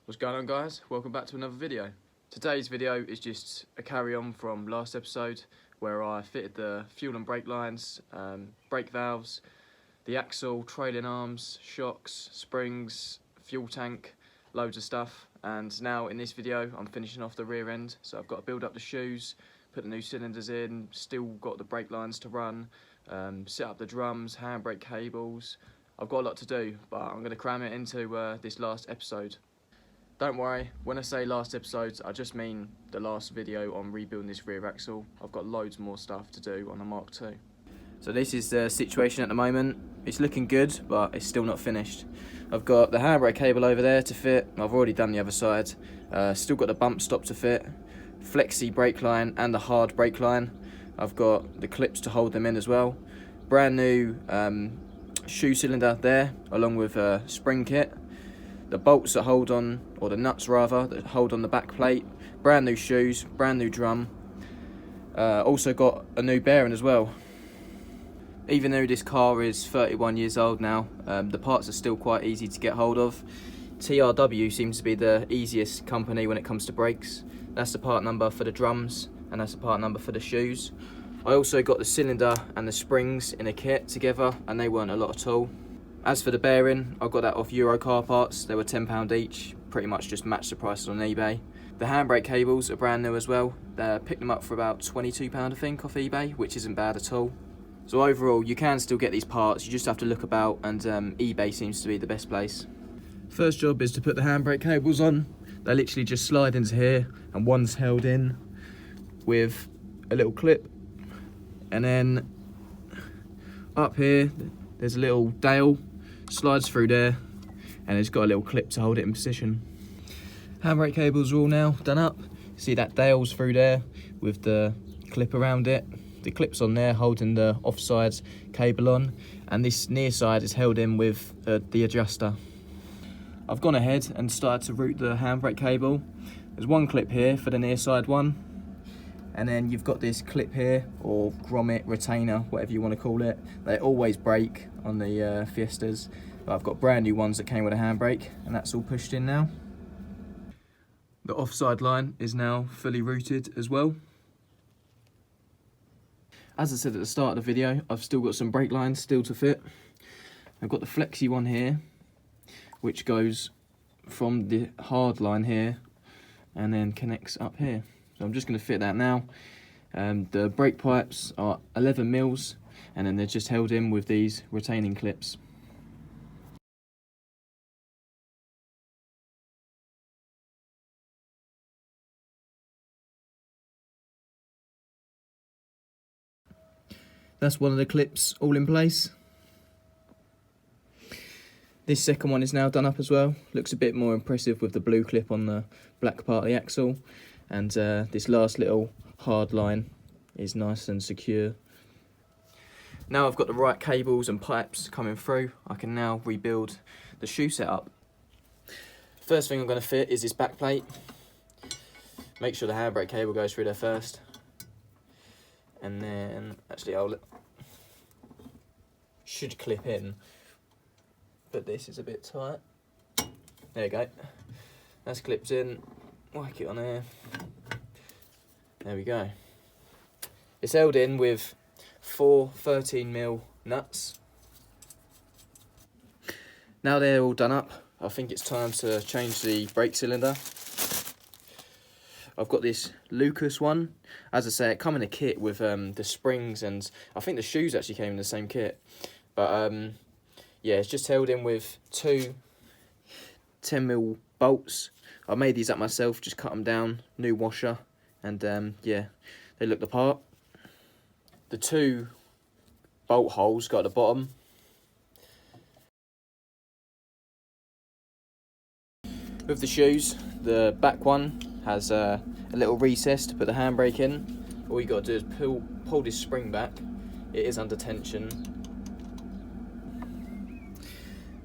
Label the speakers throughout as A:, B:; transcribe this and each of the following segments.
A: What's going on, guys? Welcome back to another video. Today's video is just a carry on from last episode where I fitted the fuel and brake lines, brake valves, the axle, trailing arms, shocks, springs, fuel tank, loads of stuff. And now in this video I'm finishing off the rear end, so I've got to build up the shoes, put the new cylinders in, still got the brake lines to run, set up the drums, handbrake cables. I've got a lot to do, but I'm going to cram it into this last episode. Don't worry, when I say last episode, I just mean the last video on rebuilding this rear axle. I've got loads more stuff to do on the Mk2. So this is the situation at the moment. It's looking good, but it's still not finished. I've got the handbrake cable over there to fit. I've already done the other side. Still got the bump stop to fit, flexi brake line and the hard brake line. I've got the clips to hold them in as well. Brand new shoe cylinder there, along with a spring kit. The bolts that hold on, or the nuts rather, that hold on the back plate. Brand new shoes, brand new drum. Also got a new bearing as well. Even though this car is 31 years old now, the parts are still quite easy to get hold of. TRW seems to be the easiest company when it comes to brakes. That's the part number for the drums, and that's the part number for the shoes. I also got the cylinder and the springs in a kit together, and they weren't a lot at all. As for the bearing, I got that off Euro car parts. They were £10 each, pretty much just matched the prices on eBay. The handbrake cables are brand new as well. Picked them up for about £22 I think off eBay, which isn't bad at all. So overall, you can still get these parts, you just have to look about, and eBay seems to be the best place. First job is to put the handbrake cables on. They literally just slide into here, and one's held in with a little clip. And then up here, there's a little dowel. Slides through there, and it's got a little clip to hold it in position. Handbrake cables are all now done up. See that dowel's through there with the clip around it. The clip's on there holding the offside cable on, and this near side is held in with the adjuster. I've gone ahead and started to route the handbrake cable. There's one clip here for the near side one, and then you've got this clip here, or grommet, retainer, whatever you want to call it. They always break on the Fiestas, but I've got brand new ones that came with a handbrake, and that's all pushed in now. The offside line is now fully routed as well. As I said at the start of the video, I've still got some brake lines still to fit. I've got the flexi one here, which goes from the hard line here and then connects up here. So I'm just going to fit that now. The brake pipes are 11 mils, and then they're just held in with these retaining clips. That's one of the clips all in place. This second one is now done up as well. Looks a bit more impressive with the blue clip on the black part of the axle. And this last little hard line is nice and secure. Now I've got the right cables and pipes coming through, I can now rebuild the shoe setup. First thing I'm going to fit is this back plate. Make sure the handbrake cable goes through there first. And then, actually should clip in, but this is a bit tight. There you go. That's clipped in. Whack it on there. There we go. It's held in with 4 13mm nuts. Now they're all done up, I think it's time to change the brake cylinder. I've got this Lucas one. As I say, it come in a kit with the springs, and I think the shoes actually came in the same kit. But yeah, it's just held in with 2 10mm bolts. I made these up myself, just cut them down, new washer, and yeah, they look the part. The 2 bolt holes go at the bottom. With the shoes, the back one has a little recess to put the handbrake in. All you got to do is pull this spring back. It is under tension.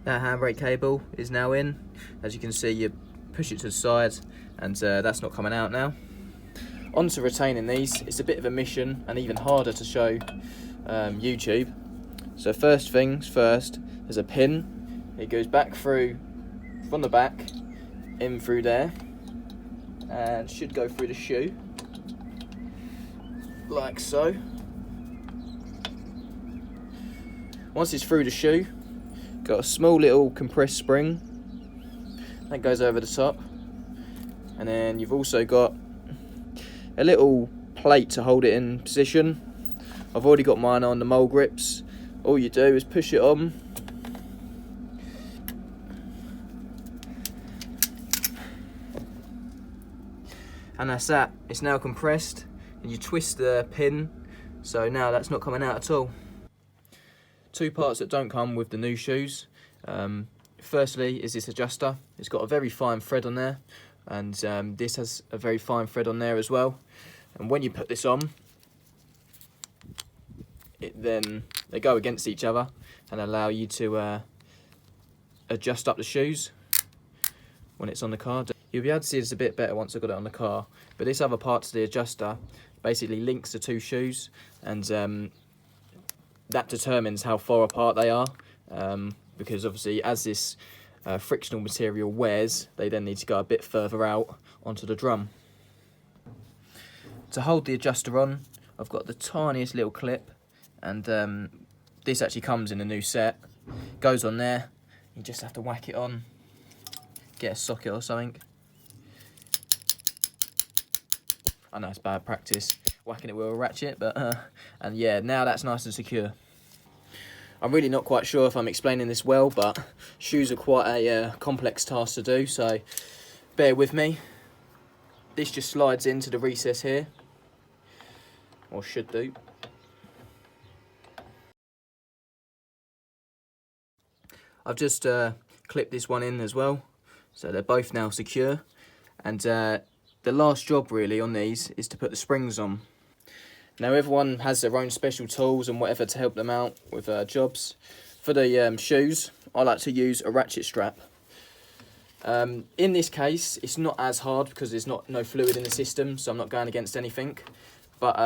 A: That handbrake cable is now in. As you can see, you push it to the side, and that's not coming out now. Onto retaining these, it's a bit of a mission and even harder to show YouTube. So first things first, there's a pin. It goes back through from the back in through there and should go through the shoe like so. Once it's through the shoe, got a small little compressed spring that goes over the top, and then you've also got a little plate to hold it in position. I've already got mine on the mole grips. All you do is push it on, and that's that. It's now compressed, and you twist the pin, so now that's not coming out at all. Two parts that don't come with the new shoes. Firstly is this adjuster. It's got a very fine thread on there, and this has a very fine thread on there as well. And when you put this on, then they go against each other and allow you to adjust up the shoes when it's on the car. You'll be able to see this a bit better once I've got it on the car, but this other part to the adjuster basically links the two shoes, and that determines how far apart they are, because obviously as this frictional material wears, they then need to go a bit further out onto the drum. To hold the adjuster on, I've got the tiniest little clip, and this actually comes in a new set. Goes on there, you just have to whack it on, get a socket or something. I know it's bad practice whacking it with a ratchet, but and yeah, now that's nice and secure. I'm really not quite sure if I'm explaining this well, but shoes are quite a complex task to do, so bear with me. This just slides into the recess here, or should do. I've just clipped this one in as well, so they're both now secure, and the last job really on these is to put the springs on. Now everyone has their own special tools and whatever to help them out with jobs. For the shoes, I like to use a ratchet strap. In this case, it's not as hard because there's no fluid in the system, so I'm not going against anything. But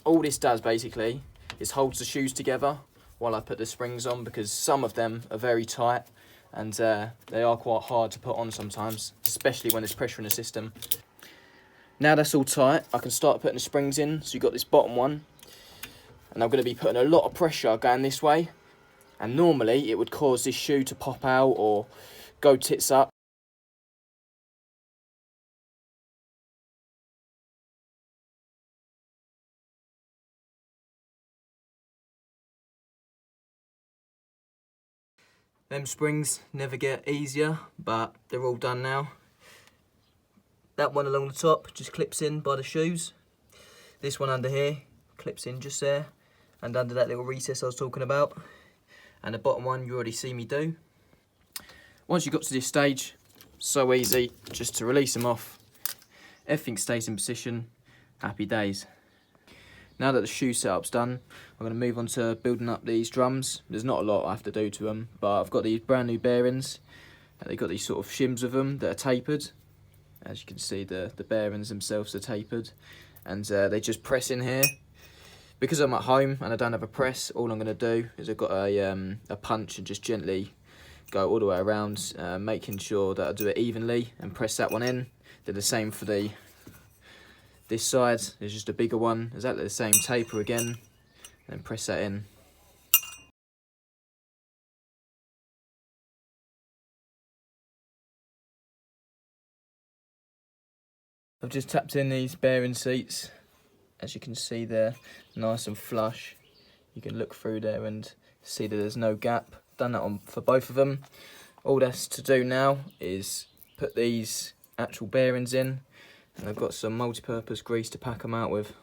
A: all this does basically is holds the shoes together while I put the springs on, because some of them are very tight and they are quite hard to put on sometimes, especially when there's pressure in the system. Now that's all tight, I can start putting the springs in. So you've got this bottom one, and I'm going to be putting a lot of pressure going this way, and normally it would cause this shoe to pop out or go tits up. Them springs never get easier, but they're all done now. That one along the top just clips in by the shoes. This one under here clips in just there, and under that little recess I was talking about. And the bottom one you already see me do. Once you got to this stage, so easy just to release them off. Everything stays in position, happy days. Now that the shoe setup's done, I'm going to move on to building up these drums. There's not a lot I have to do to them, but I've got these brand new bearings. They've got these sort of shims with them that are tapered. As you can see, the bearings themselves are tapered, and they just press in here. Because I'm at home and I don't have a press, all I'm going to do is I've got a punch and just gently go all the way around, making sure that I do it evenly and press that one in. Do the same for this side. There's just a bigger one, exactly the same, taper again, and press that in. I've just tapped in these bearing seats. As you can see, they're nice and flush. You can look through there and see that there's no gap. Done that on for both of them. All that's to do now is put these actual bearings in, and I've got some multi-purpose grease to pack them out with.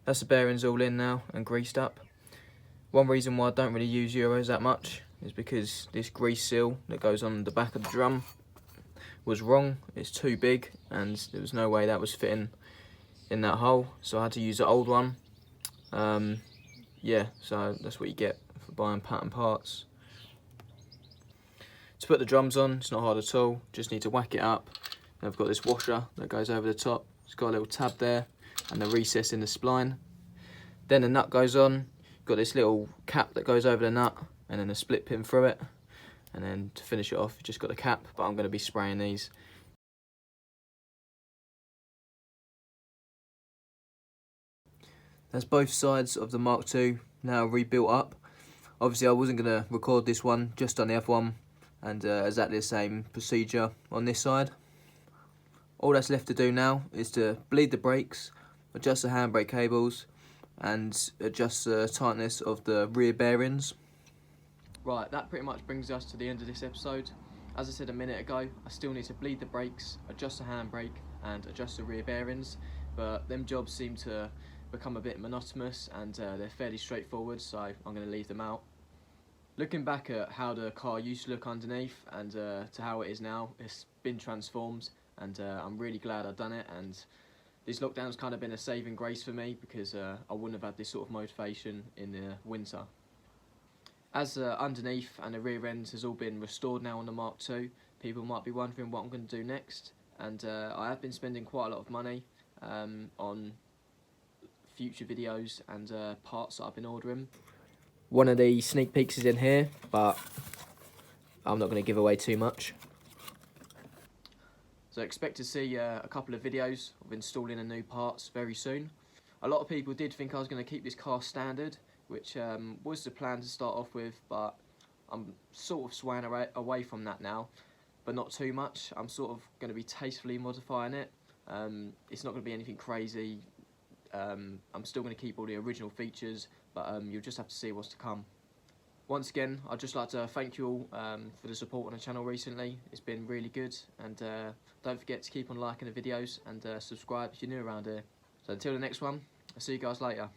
A: That's the bearings all in now and greased up. One reason why I don't really use Euros that much is because this grease seal that goes on the back of the drum was wrong. It's too big and there was no way that was fitting in that hole, so I had to use the old one. Yeah, so that's what you get for buying pattern parts. To put the drums on, it's not hard at all, just need to whack it up. And I've got this washer that goes over the top. It's got a little tab there and the recess in the spline. Then the nut goes on. got this little cap that goes over the nut and then a split pin through it, and then to finish it off you just got the cap, but I'm going to be spraying these. That's both sides of the Mk2 now rebuilt up. Obviously I wasn't going to record this one, just on the other one, and exactly the same procedure on this side. All that's left to do now is to bleed the brakes, adjust the handbrake cables, and adjust the tightness of the rear bearings. Right, that pretty much brings us to the end of this episode. As I said a minute ago, I still need to bleed the brakes, adjust the handbrake, and adjust the rear bearings, but them jobs seem to become a bit monotonous, and they're fairly straightforward, so I'm going to leave them out. Looking back at how the car used to look underneath and to how it is now, it's been transformed, and I'm really glad I've done it. And this lockdown's kind of been a saving grace for me, because I wouldn't have had this sort of motivation in the winter. As underneath and the rear end has all been restored now on the Mk2, people might be wondering what I'm going to do next, and I have been spending quite a lot of money on future videos and parts that I've been ordering. One of the sneak peeks is in here, but I'm not going to give away too much. So expect to see a couple of videos of installing the new parts very soon. A lot of people did think I was going to keep this car standard, which was the plan to start off with, but I'm sort of swaying away from that now, but not too much. I'm sort of going to be tastefully modifying it. It's not going to be anything crazy. I'm still going to keep all the original features, but you'll just have to see what's to come. Once again, I'd just like to thank you all for the support on the channel recently. It's been really good, and don't forget to keep on liking the videos and subscribe if you're new around here. So until the next one, I'll see you guys later.